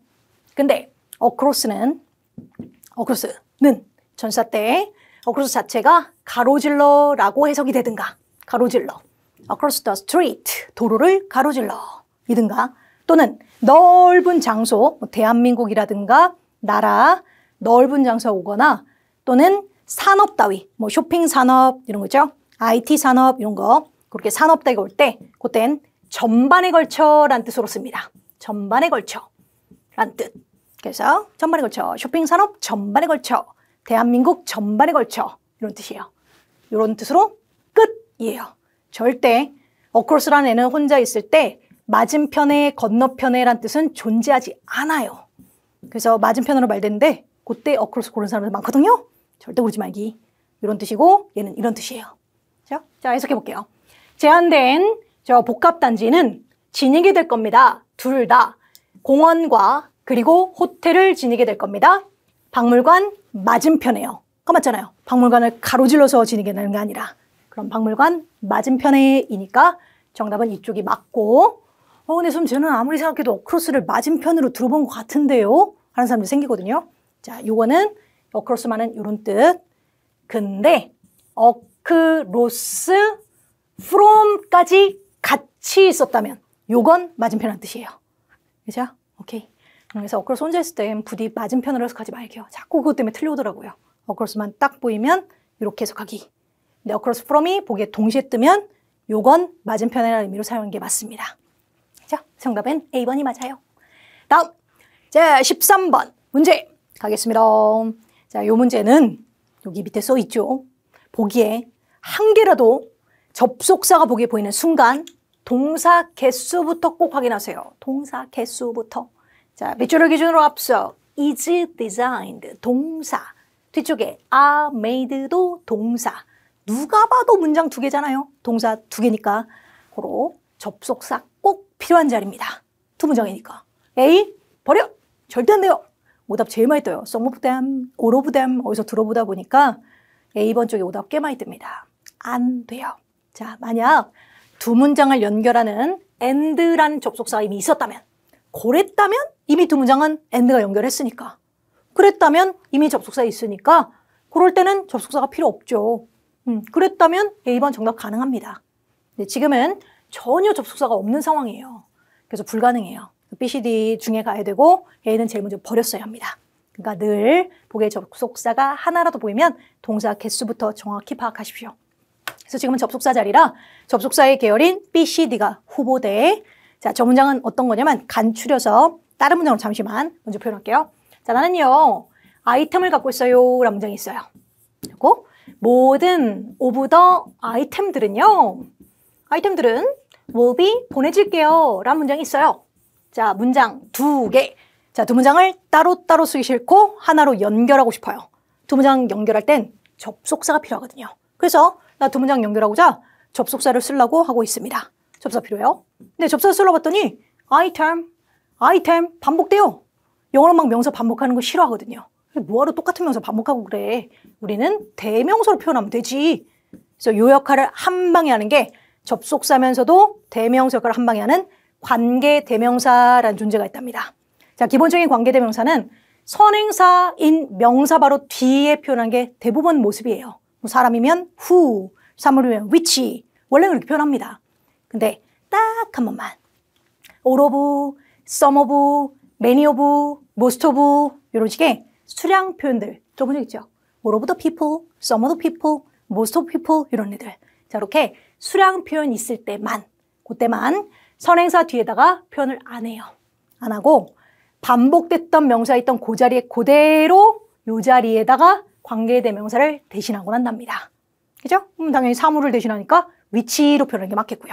근데 across는 전사 때 across 자체가 가로질러라고 해석이 되든가 가로질러 across the street 도로를 가로질러 이든가 또는 넓은 장소 뭐 대한민국이라든가 나라 넓은 장소에 오거나 또는 산업 따위 뭐 쇼핑 산업 이런 거죠. IT 산업 이런 거 그렇게 산업 따위가 올 때 그땐 전반에 걸쳐 라는 뜻으로 씁니다. 전반에 걸쳐 라는 뜻. 그래서 전반에 걸쳐 쇼핑 산업 전반에 걸쳐 대한민국 전반에 걸쳐 이런 뜻이에요. 이런 뜻으로 끝이에요. 절대 across라는 애는 혼자 있을 때 맞은편에 건너편에 란 뜻은 존재하지 않아요. 그래서 맞은편으로 말되는데 그때 across 고른 사람들 많거든요. 절대 그러지 말기. 이런 뜻이고 얘는 이런 뜻이에요. 자, 해석해 볼게요. 제한된 저 복합단지는 지니게 될 겁니다. 둘 다 공원과 그리고 호텔을 지니게 될 겁니다. 박물관 맞은편에요. 맞잖아요. 박물관을 가로질러서 지니게 되는 게 아니라 그럼 박물관 맞은편에이니까 정답은 이쪽이 맞고 근데 좀 저는 아무리 생각해도 어크로스를 맞은편으로 들어본 것 같은데요? 하는 사람들 생기거든요. 자, 요거는 어크로스만은 이런 뜻. 근데 어크로스 from까지 같이 있었다면 요건 맞은편이라는 뜻이에요. 그죠? 오케이. 그래서 어크로스 혼자 있을 땐 부디 맞은편으로 해석하지 말게요. 자꾸 그것 때문에 틀려오더라고요. 어크로스만 딱 보이면 이렇게 해석하기. 근데 어크로스 from이 보기에 동시에 뜨면 요건 맞은편이라는 의미로 사용한 게 맞습니다. 자, 정답은 A번이 맞아요. 다음, 자, 13번 문제 가겠습니다. 자, 요 문제는 여기 밑에 써 있죠. 보기에 한 개라도 접속사가 보기에 보이는 순간 동사 개수부터 꼭 확인하세요. 동사 개수부터. 자, 밑줄을 기준으로 앞서 is designed 동사 뒤쪽에 are made도 동사 누가 봐도 문장 두 개잖아요. 동사 두 개니까 고로 접속사 꼭 필요한 자리입니다. 두 문장이니까. A 버려 절대 안 돼요. 오답 제일 많이 떠요. Some of them, all of them 어디서 들어보다 보니까 A번 쪽에 오답 꽤 많이 뜹니다. 안 돼요. 자, 만약 두 문장을 연결하는 and라는 접속사가 이미 있었다면 그랬다면 이미 두 문장은 and가 연결했으니까 그랬다면 이미 접속사가 있으니까 그럴 때는 접속사가 필요 없죠. 그랬다면 A번 정답 가능합니다. 근데 지금은 전혀 접속사가 없는 상황이에요. 그래서 불가능해요. B, C, D 중에 가야 되고 A는 제일 먼저 버렸어야 합니다. 그러니까 늘 보기에 접속사가 하나라도 보이면 동사 개수부터 정확히 파악하십시오. 그래서 지금은 접속사 자리라 접속사의 계열인 B, C, D가 후보대. 자, 저 문장은 어떤 거냐면 간추려서 다른 문장으로 잠시만 먼저 표현할게요. 자, 나는요 아이템을 갖고 있어요 라는 문장이 있어요. 그리고 모든 of the 아이템들은요. 아이템들은 will be 보내질게요 라는 문장이 있어요. 자, 문장 2개. 자, 두 문장을 따로따로 쓰기 싫고 하나로 연결하고 싶어요. 두 문장 연결할 땐 접속사가 필요하거든요. 그래서 나 두 문장 연결하고자 접속사를 쓰려고 하고 있습니다. 접속사 필요해요. 근데 접속사 쓰려고 봤더니 아이템 반복돼요. 영어로 막 명사 반복하는 거 싫어하거든요. 뭐하러 똑같은 명사 반복하고 그래. 우리는 대명사로 표현하면 되지. 그래서 요 역할을 한 방에 하는 게 접속사면서도 대명사 역할을 한 방에 하는 관계대명사라는 존재가 있답니다. 자, 기본적인 관계대명사는 선행사인 명사 바로 뒤에 표현한 게 대부분 모습이에요. 뭐 사람이면 who, 사물이면 which, 원래 그렇게 표현합니다. 근데 딱 한 번만 all of, some of, many of, most of 이런 식의 수량 표현들 들어본 적 있죠? all of the people, some of the people, most of people 이런 애들. 자, 이렇게 수량 표현 있을 때만, 그때만 선행사 뒤에다가 표현을 안 해요. 안 하고 반복됐던 명사 있던 그 자리에 그대로 요 자리에다가 관계대명사를 대신하곤 한답니다. 그죠? 그럼 당연히 사물을 대신하니까 위치로 표현하는 게 맞겠고요.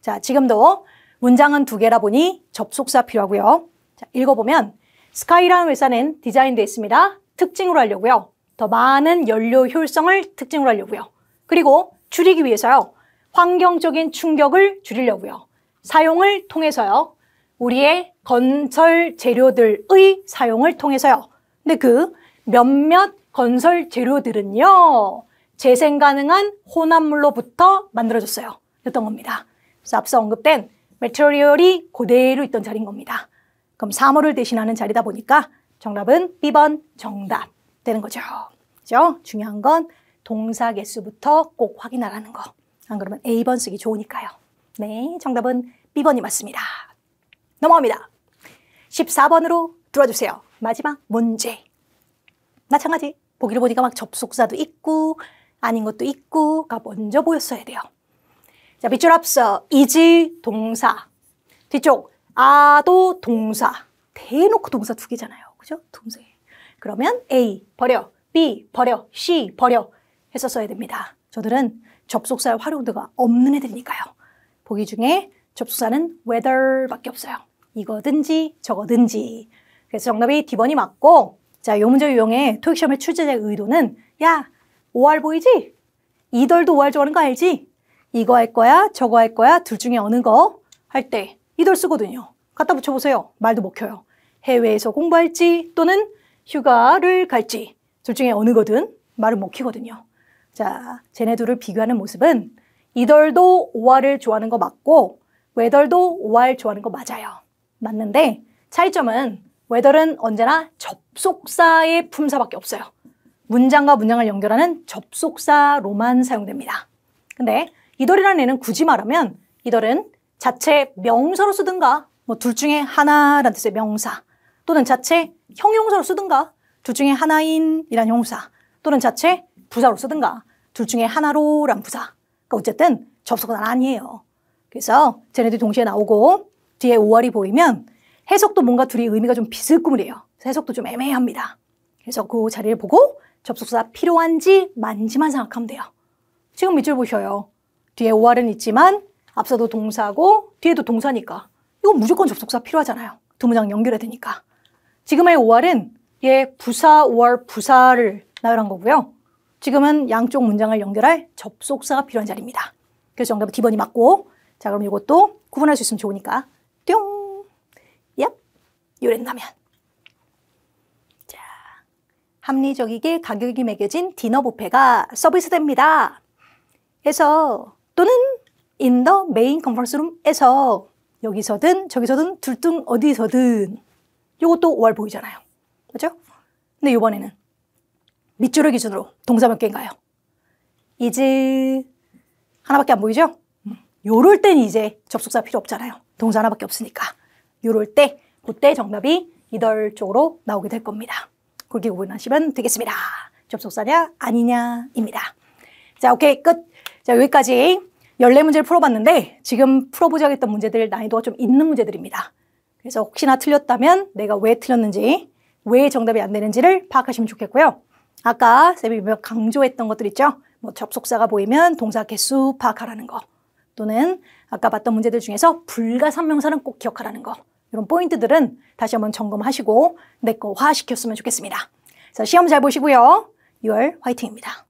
자, 지금도 문장은 2개라 보니 접속사 필요하고요. 자, 읽어보면 스카이라는 회사는 디자인되어 있습니다. 특징으로 하려고요. 더 많은 연료 효율성을 특징으로 하려고요. 그리고 줄이기 위해서요. 환경적인 충격을 줄이려고요. 사용을 통해서요. 우리의 건설 재료들의 사용을 통해서요. 근데 그 몇몇 건설 재료들은요. 재생 가능한 혼합물로부터 만들어졌어요. 였던 겁니다. 그래서 앞서 언급된 매트리얼이 그대로 있던 자리인 겁니다. 그럼 사물을 대신하는 자리다 보니까 정답은 B번 정답 되는 거죠. 그죠? 중요한 건 동사 개수부터 꼭 확인하라는 거. 안 그러면 A번 쓰기 좋으니까요. 네, 정답은 B번이 맞습니다. 넘어갑니다. 14번으로 들어주세요. 마지막 문제. 마찬가지. 보기를 보니까 막 접속사도 있고 아닌 것도 있고가 먼저 보였어야 돼요. 자, 밑줄 앞서 is 동사. 뒤쪽 아도 동사. 대놓고 동사 2개잖아요. 그죠? 동사. 그러면 A 버려, B 버려, C 버려 해서 써야 됩니다. 저들은 접속사의 활용도가 없는 애들이니까요. 보기 중에 접속사는 whether밖에 없어요. 이거든지 저거든지. 그래서 정답이 D번이 맞고, 자, 요 문제 유형의 토익 시험의 출제자의 의도는 야, OR 보이지? 이덜도 OR 좋아하는 거 알지? 이거 할 거야, 저거 할 거야, 둘 중에 어느 거 할 때 이덜 쓰거든요. 갖다 붙여보세요. 말도 먹혀요. 해외에서 공부할지 또는 휴가를 갈지 둘 중에 어느 거든 말은 먹히거든요. 자, 쟤네 둘을 비교하는 모습은 이덜도 OR을 좋아하는 거 맞고 whether도 OR 좋아하는 거 맞아요. 맞는데 차이점은 whether은 언제나 접속사의 품사밖에 없어요. 문장과 문장을 연결하는 접속사로만 사용됩니다. 근데 이덜이라는 애는 굳이 말하면 이덜은 자체 명사로 쓰든가 뭐 둘 중에 하나라는 뜻의 명사 또는 자체 형용사로 쓰든가 둘 중에 하나인 이란 형용사 또는 자체 부사로 쓰든가 둘 중에 하나로란 부사. 그러니까 어쨌든 접속사는 아니에요. 그래서 쟤네들이 동시에 나오고 뒤에 OR이 보이면 해석도 뭔가 둘이 의미가 좀 비스꾸물이에요. 해석도 좀 애매합니다. 그래서 그 자리를 보고 접속사 필요한지 만지만 생각하면 돼요. 지금 밑줄 보셔요. 뒤에 OR은 있지만 앞서도 동사고 뒤에도 동사니까 이건 무조건 접속사 필요하잖아요. 두 문장 연결해야 되니까. 지금의 OR은 얘 부사, OR, 부사를 나열한 거고요. 지금은 양쪽 문장을 연결할 접속사가 필요한 자리입니다. 그래서 정답은 D번이 맞고, 자, 그럼 이것도 구분할 수 있으면 좋으니까 뿅! 얍! 요랬다면. 자, 합리적이게 가격이 매겨진 디너 뷔페가 서비스됩니다. 에서 또는 in the main conference room에서 여기서든 저기서든 둘 중 어디서든 이것도 OR 보이잖아요. 그렇죠? 근데 이번에는 밑줄을 기준으로 동사 몇 개인가요? is 하나밖에 안 보이죠? 요럴 땐 이제 접속사 필요 없잖아요. 동사 하나밖에 없으니까. 요럴 때 그때 정답이 이덜 쪽으로 나오게 될 겁니다. 그렇게 구분하시면 되겠습니다. 접속사냐 아니냐입니다. 자, 오케이 끝. 자, 여기까지 14문제를 풀어봤는데 지금 풀어보자 했던 문제들 난이도가 좀 있는 문제들입니다. 그래서 혹시나 틀렸다면 내가 왜 틀렸는지 왜 정답이 안 되는지를 파악하시면 좋겠고요. 아까 쌤이 몇 강조했던 것들 있죠? 뭐 접속사가 보이면 동사 개수 파악하라는 거, 또는 아까 봤던 문제들 중에서 불가산명사는 꼭 기억하라는 거, 이런 포인트들은 다시 한번 점검하시고 내 거화 시켰으면 좋겠습니다. 자, 시험 잘 보시고요. 6월 화이팅입니다.